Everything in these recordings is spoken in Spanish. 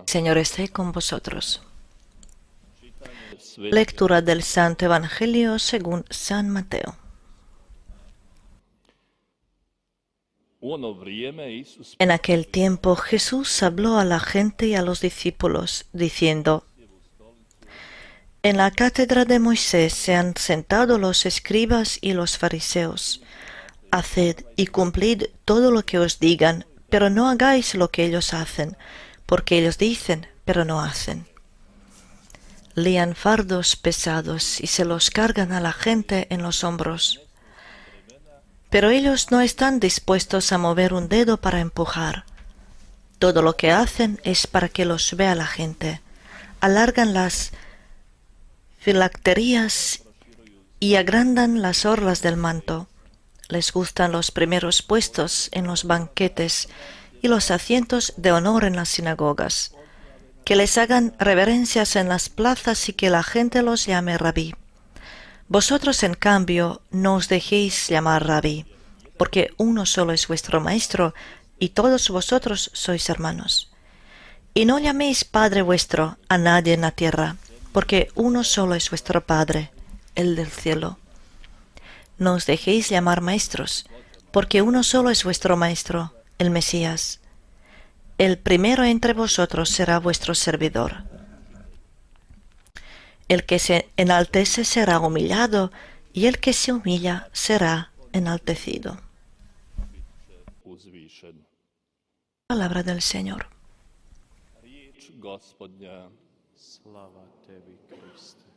Señor esté con vosotros. Lectura del Santo Evangelio según San Mateo. En aquel tiempo Jesús habló a la gente y a los discípulos, diciendo: En la cátedra de Moisés se han sentado los escribas y los fariseos. Haced y cumplid todo lo que os digan, pero no hagáis lo que ellos hacen, porque ellos dicen, pero no hacen. Lían fardos pesados y se los cargan a la gente en los hombros. Pero ellos no están dispuestos a mover un dedo para empujar. Todo lo que hacen es para que los vea la gente. Alargan las filacterías y agrandan las orlas del manto. Les gustan los primeros puestos en los banquetes y los asientos de honor en las sinagogas. Que les hagan reverencias en las plazas y que la gente los llame rabí. Vosotros, en cambio, no os dejéis llamar rabí, porque uno solo es vuestro maestro, y todos vosotros sois hermanos. Y no llaméis Padre vuestro a nadie en la tierra, porque uno solo es vuestro Padre, el del cielo. No os dejéis llamar maestros, porque uno solo es vuestro Maestro, el Mesías. El primero entre vosotros será vuestro servidor. El que se enaltece será humillado, y el que se humilla será enaltecido. Palabra del Señor. Slava tebi, Kriste.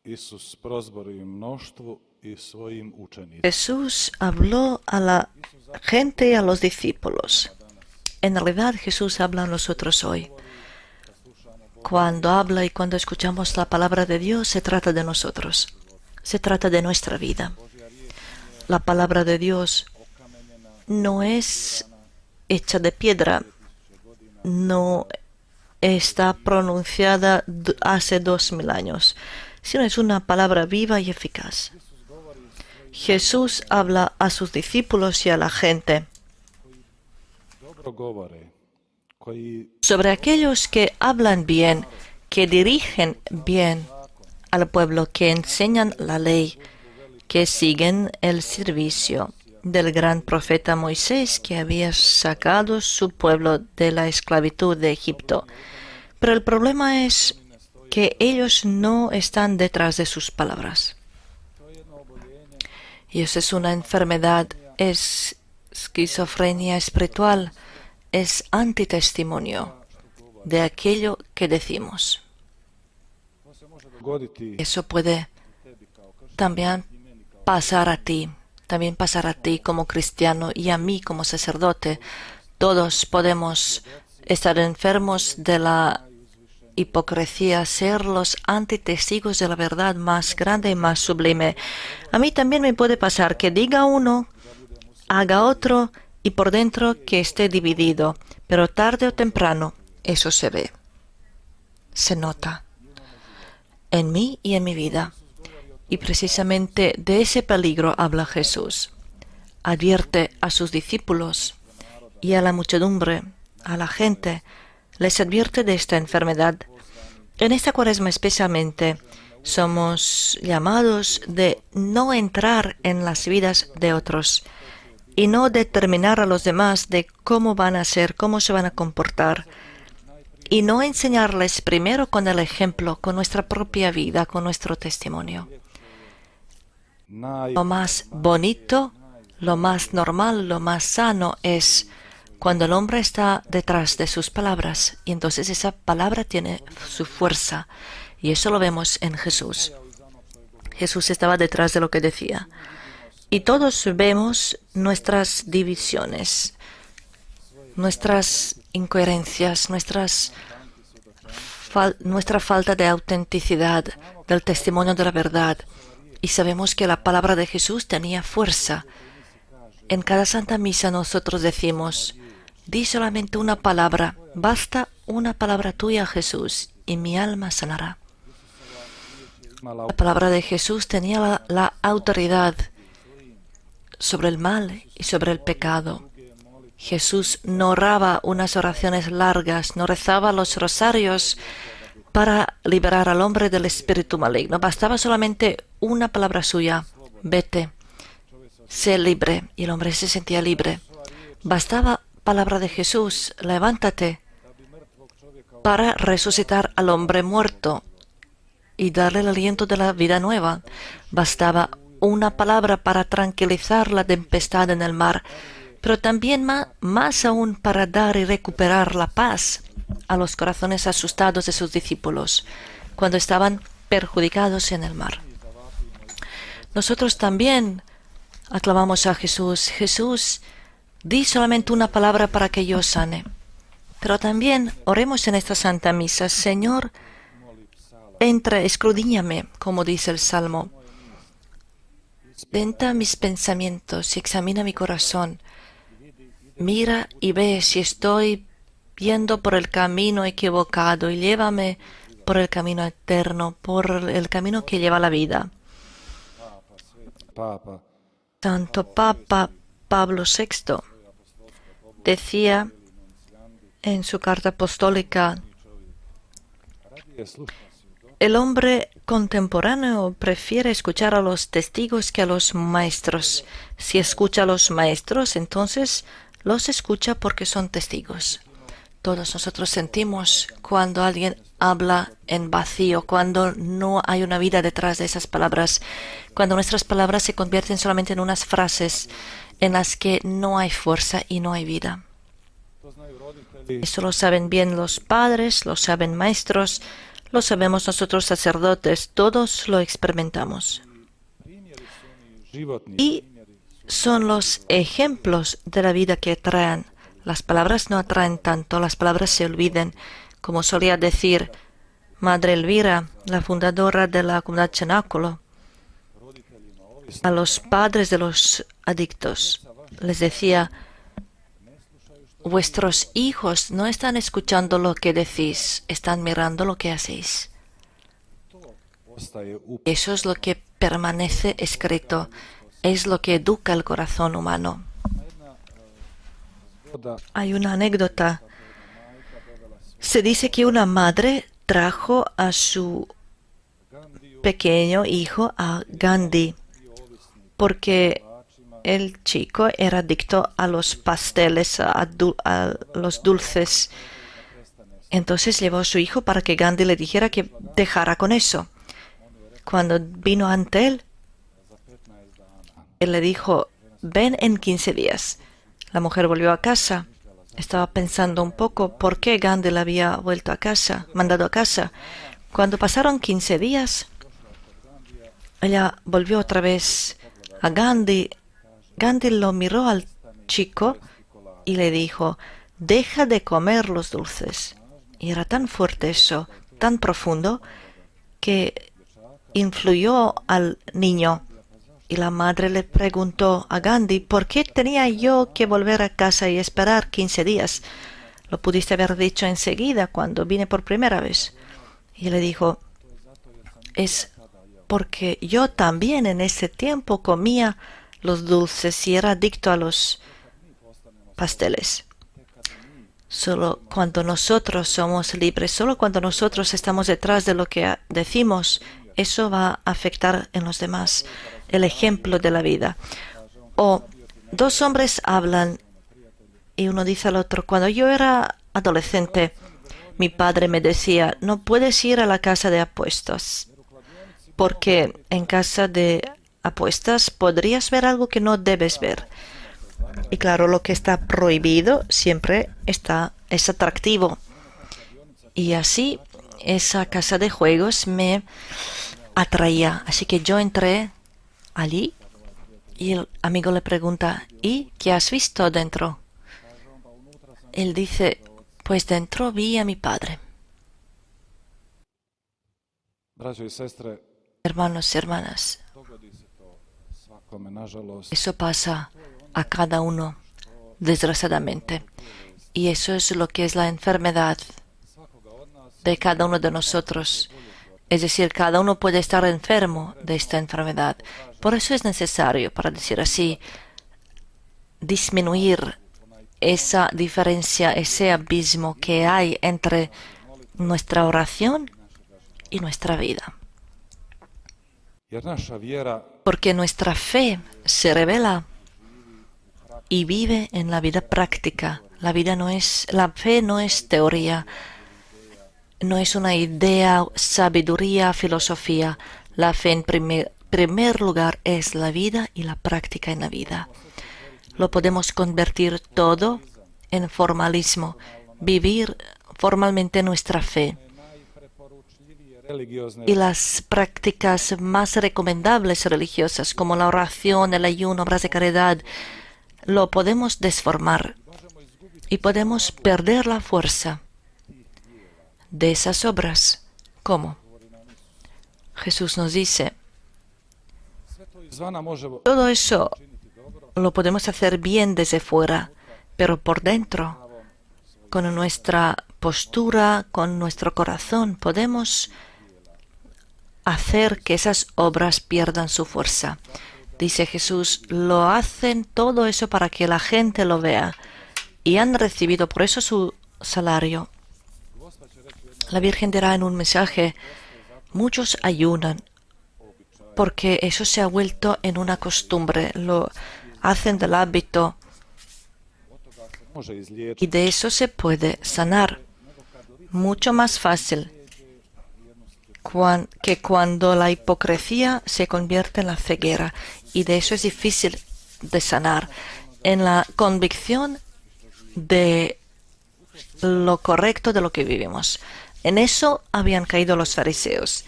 Isus prozborio mnoštvu i svojim učenicima. Jesús habló a la gente y a los discípulos. En realidad Jesús habla a nosotros hoy. Cuando habla y cuando escuchamos la palabra de Dios, se trata de nosotros. Se trata de nuestra vida. La palabra de Dios no es hecha de piedra, no está pronunciada hace 2000 años, sino es una palabra viva y eficaz. Jesús habla a sus discípulos y a la gente sobre aquellos que hablan bien, que dirigen bien al pueblo, que enseñan la ley, que siguen el servicio del gran profeta Moisés, que había sacado su pueblo de la esclavitud de Egipto. Pero el problema es que ellos no están detrás de sus palabras. Y eso es una enfermedad, es esquizofrenia espiritual, es antitestimonio de aquello que decimos. Eso puede también pasar a ti, como cristiano y a mí como sacerdote. Todos podemos estar enfermos de la hipocresía, ser los antitestigos de la verdad más grande y más sublime. A mí también me puede pasar que diga uno, haga otro y por dentro que esté dividido, pero tarde o temprano eso se ve, se nota en mí y en mi vida. Y precisamente de ese peligro habla Jesús. Advierte a sus discípulos y a la muchedumbre, a la gente, les advierte de esta enfermedad. En esta Cuaresma especialmente somos llamados de no entrar en las vidas de otros y no determinar a los demás de cómo van a ser, cómo se van a comportar, y no enseñarles primero con el ejemplo, con nuestra propia vida, con nuestro testimonio. Lo más bonito, lo más normal, lo más sano es cuando el hombre está detrás de sus palabras, y entonces esa palabra tiene su fuerza, y eso lo vemos en Jesús. Jesús estaba detrás de lo que decía. Y todos vemos nuestras divisiones, nuestras incoherencias, nuestra falta de autenticidad, del testimonio de la verdad. Y sabemos que la palabra de Jesús tenía fuerza. En cada Santa Misa nosotros decimos, di solamente una palabra, basta una palabra tuya, Jesús, y mi alma sanará. La palabra de Jesús tenía la autoridad sobre el mal y sobre el pecado. Jesús no oraba unas oraciones largas, no rezaba los rosarios para liberar al hombre del espíritu maligno. Bastaba solamente una palabra suya, vete, sé libre, y el hombre se sentía libre. Bastaba palabra de Jesús, levántate, para resucitar al hombre muerto y darle el aliento de la vida nueva. Bastaba una palabra para tranquilizar la tempestad en el mar, pero también más aún para dar y recuperar la paz a los corazones asustados de sus discípulos cuando estaban perjudicados en el mar. Nosotros también aclamamos a Jesús. Jesús, di solamente una palabra para que yo sane. Pero también oremos en esta Santa Misa, Señor, entra, escudriñame, como dice el Salmo. Tenta mis pensamientos y examina mi corazón. Mira y ve si estoy yendo por el camino equivocado y llévame por el camino eterno, por el camino que lleva a la vida. Santo Papa Pablo VI decía en su carta apostólica, el hombre contemporáneo prefiere escuchar a los testigos que a los maestros. Si escucha a los maestros, entonces los escucha porque son testigos. Todos nosotros sentimos cuando alguien habla en vacío, cuando no hay una vida detrás de esas palabras, cuando nuestras palabras se convierten solamente en unas frases en las que no hay fuerza y no hay vida. Eso lo saben bien los padres, lo saben maestros, lo sabemos nosotros sacerdotes, todos lo experimentamos. Y son los ejemplos de la vida que atraen. Las palabras no atraen tanto, las palabras se olvidan. Como solía decir Madre Elvira, la fundadora de la comunidad Cenáculo, a los padres de los adictos les decía, vuestros hijos no están escuchando lo que decís, están mirando lo que hacéis. Eso es lo que permanece escrito, es lo que educa el corazón humano. Hay una anécdota. Se dice que una madre trajo a su pequeño hijo a Gandhi porque el chico era adicto a los pasteles, a los dulces. Entonces llevó a su hijo para que Gandhi le dijera que dejara con eso. Cuando vino ante él, él le dijo, ven en 15 días. La mujer volvió a casa. Estaba pensando un poco por qué Gandhi la había vuelto a casa, mandado a casa. Cuando pasaron 15 días, ella volvió otra vez a Gandhi. Gandhi lo miró al chico y le dijo, deja de comer los dulces. Y era tan fuerte eso, tan profundo, que influyó al niño. Y la madre le preguntó a Gandhi, ¿por qué tenía yo que volver a casa y esperar 15 días? Lo pudiste haber dicho enseguida cuando vine por primera vez. Y le dijo, es porque yo también en ese tiempo comía los dulces y era adicto a los pasteles. Solo cuando nosotros somos libres, solo cuando nosotros estamos detrás de lo que decimos, eso va a afectar en los demás. El ejemplo de la vida. O dos hombres hablan y uno dice al otro, cuando yo era adolescente, mi padre me decía, no puedes ir a la casa de apuestas, porque en casa de apuestas podrías ver algo que no debes ver. Y claro, lo que está prohibido siempre es atractivo. Y así esa casa de juegos me atraía. Así que yo entré allí y el amigo le pregunta, ¿y qué has visto dentro? Él dice, pues dentro vi a mi padre. Hermanos y hermanas, eso pasa a cada uno, desgraciadamente. Y eso es lo que es la enfermedad de cada uno de nosotros. Es decir, cada uno puede estar enfermo de esta enfermedad. Por eso es necesario, para decir así, disminuir esa diferencia, ese abismo que hay entre nuestra oración y nuestra vida. Porque nuestra fe se revela y vive en la vida práctica. La fe no es teoría, no es una idea, sabiduría, filosofía. La fe en primer lugar es la vida y la práctica en la vida. Lo podemos convertir todo en formalismo, vivir formalmente nuestra fe. Y las prácticas más recomendables religiosas, como la oración, el ayuno, obras de caridad, lo podemos desformar y podemos perder la fuerza de esas obras. ¿Cómo? Jesús nos dice, todo eso lo podemos hacer bien desde fuera, pero por dentro, con nuestra postura, con nuestro corazón, podemos hacer que esas obras pierdan su fuerza. Dice Jesús, lo hacen todo eso para que la gente lo vea y han recibido por eso su salario. La Virgen dirá en un mensaje, muchos ayunan porque eso se ha vuelto en una costumbre, lo hacen del hábito y de eso se puede sanar mucho más fácil que cuando la hipocresía se convierte en la ceguera, y de eso es difícil de sanar, en la convicción de lo correcto de lo que vivimos. En eso habían caído los fariseos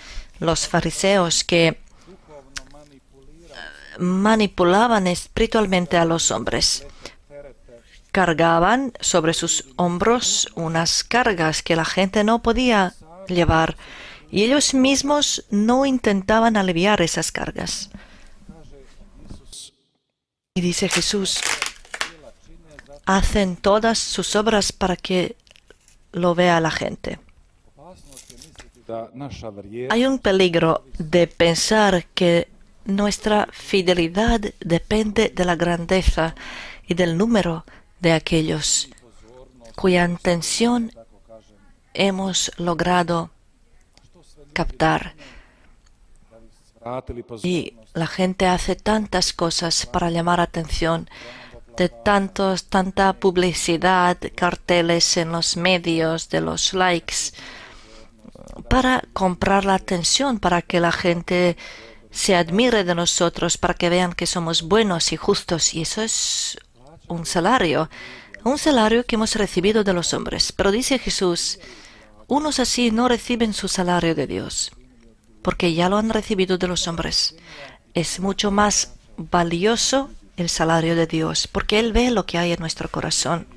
que manipulaban espiritualmente a los hombres. Cargaban sobre sus hombros unas cargas que la gente no podía llevar y ellos mismos no intentaban aliviar esas cargas. Y dice Jesús, hacen todas sus obras para que lo vea la gente. Hay un peligro de pensar que nuestra fidelidad depende de la grandeza y del número de aquellos cuya atención hemos logrado captar. Y la gente hace tantas cosas para llamar atención, tanta publicidad, carteles en los medios, de los likes, para comprar la atención, para que la gente se admire de nosotros, para que vean que somos buenos y justos. Y eso es un salario que hemos recibido de los hombres. Pero dice Jesús, unos así no reciben su salario de Dios, porque ya lo han recibido de los hombres. Es mucho más valioso el salario de Dios, porque Él ve lo que hay en nuestro corazón.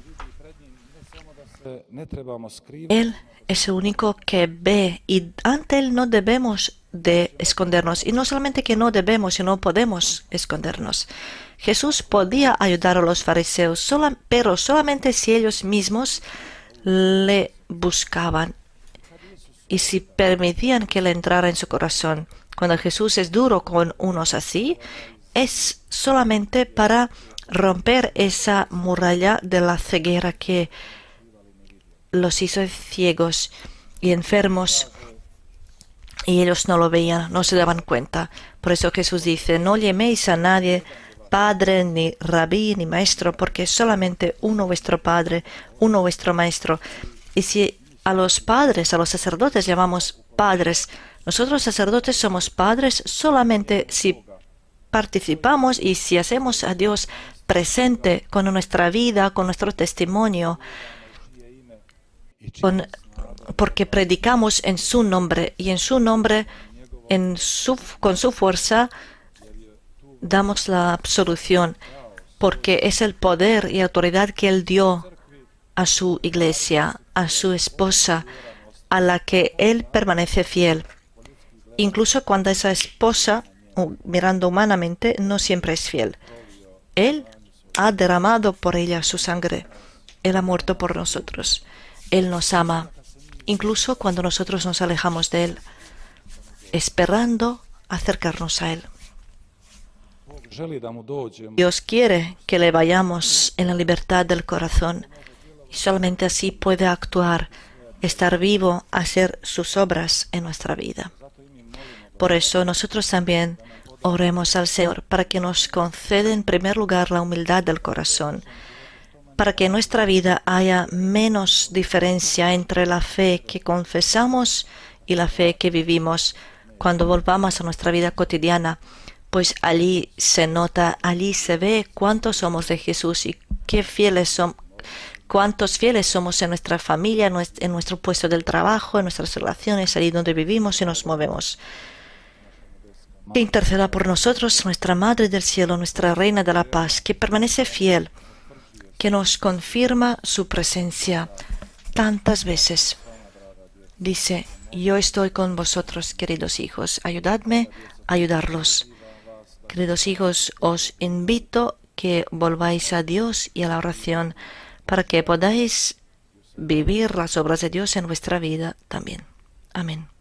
Él es el único que ve, y ante Él no debemos de escondernos. Y no solamente que no debemos, sino podemos escondernos. Jesús podía ayudar a los fariseos, pero solamente si ellos mismos le buscaban y si permitían que le entrara en su corazón. Cuando Jesús es duro con unos así, es solamente para romper esa muralla de la ceguera que los hizo ciegos y enfermos, y ellos no lo veían, no se daban cuenta. Por eso Jesús dice, no llaméis a nadie Padre, ni Rabí, ni Maestro, porque solamente uno vuestro Padre, uno vuestro Maestro. Y si a los padres, a los sacerdotes llamamos padres, nosotros sacerdotes somos padres solamente si participamos y si hacemos a Dios presente con nuestra vida, con nuestro testimonio, porque predicamos en su nombre, y en su nombre, con su fuerza, damos la absolución, porque es el poder y autoridad que Él dio a su iglesia, a su esposa, a la que Él permanece fiel, incluso cuando esa esposa, mirando humanamente, no siempre es fiel. Él ha derramado por ella su sangre. Él ha muerto por nosotros. Él nos ama, incluso cuando nosotros nos alejamos de Él, esperando acercarnos a Él. Dios quiere que le vayamos en la libertad del corazón y solamente así puede actuar, estar vivo, hacer sus obras en nuestra vida. Por eso nosotros también oremos al Señor para que nos conceda en primer lugar la humildad del corazón, para que en nuestra vida haya menos diferencia entre la fe que confesamos y la fe que vivimos cuando volvamos a nuestra vida cotidiana, pues allí se nota, allí se ve cuántos somos de Jesús y cuántos fieles somos en nuestra familia, en nuestro puesto del trabajo, en nuestras relaciones, allí donde vivimos y nos movemos. Que interceda por nosotros nuestra Madre del Cielo, nuestra Reina de la Paz, que permanece fiel, que nos confirma su presencia tantas veces. Dice: yo estoy con vosotros, queridos hijos, ayudadme a ayudarlos. Queridos hijos, os invito que volváis a Dios y a la oración para que podáis vivir las obras de Dios en vuestra vida también. Amén.